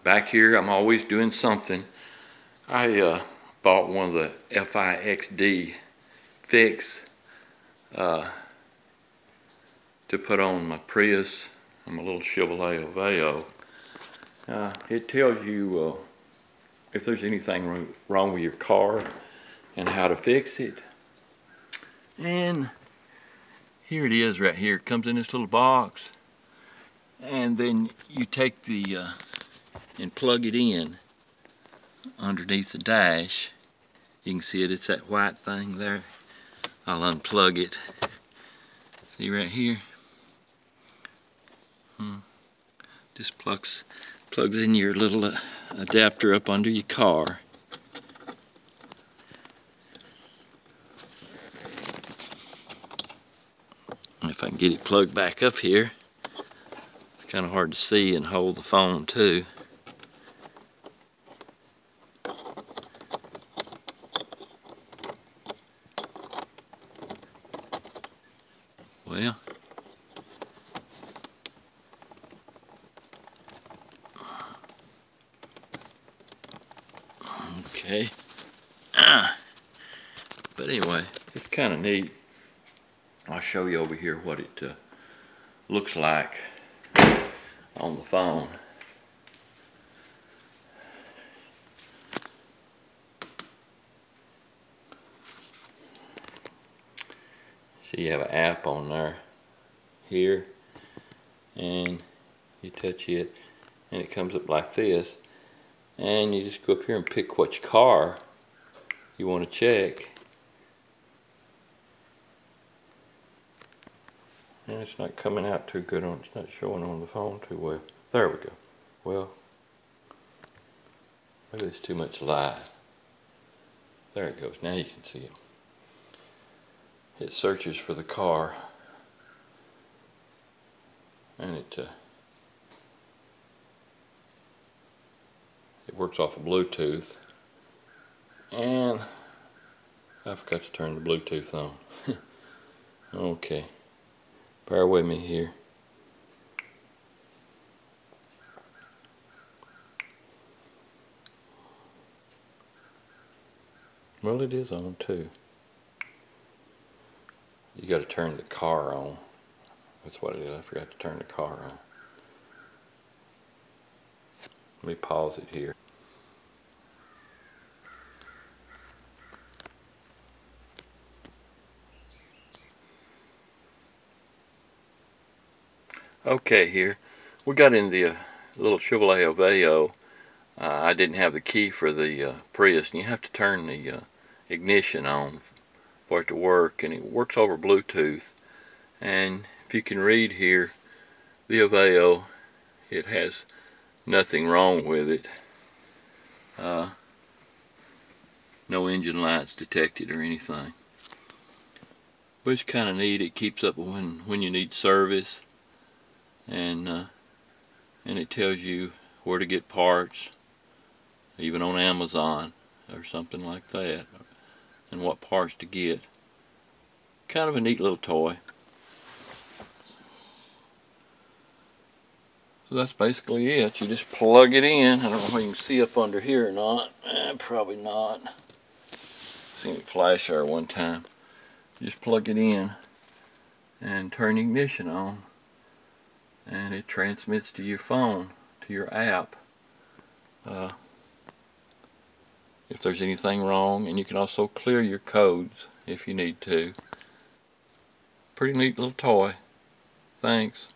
Back here, I'm always doing something. I bought one of the FIXD fix to put on my Prius. I'm a little Chevrolet Aveo. It tells you if there's anything wrong with your car and how to fix it. And here it is right here. It comes in this little box. And then you take the and plug it in underneath the dash. You can see it, it's that white thing there. I'll unplug it. See right here? Just plugs in your little adapter up under your car. If I can get it plugged back up here. It's kind of hard to see and hold the phone too. Well, okay. But anyway, it's kind of neat. I'll show you over here what it looks like on the phone. See, you have an app on there here, and you touch it and it comes up like this, and you just go up here and pick which car you want to check. And it's not coming out too good on, it's not showing on the phone too well. There we go. Well, maybe it's too much light. There it goes, now you can see it. It searches for the car, and it works off of Bluetooth. And I forgot to turn the Bluetooth on. Okay. Bear with me here. Well, it is on too. You got to turn the car on. That's what it is. I forgot to turn the car on. Let me pause it here. Okay, here we got in the little Chevrolet Aveo. I didn't have the key for the Prius, and you have to turn the ignition on for it to work, and it works over Bluetooth. And if you can read here, the Aveo, it has nothing wrong with it. No engine lights detected or anything. But it's kind of neat. It keeps up when you need service. And it tells you where to get parts, even on Amazon or something like that, and what parts to get. Kind of a neat little toy. So that's basically it. You just plug it in. I don't know if you can see up under here or not. Probably not. Seen it flash there one time. You just plug it in and turn the ignition on, and it transmits to your phone, to your app, if there's anything wrong. And you can also clear your codes if you need to. Pretty neat little toy. Thanks.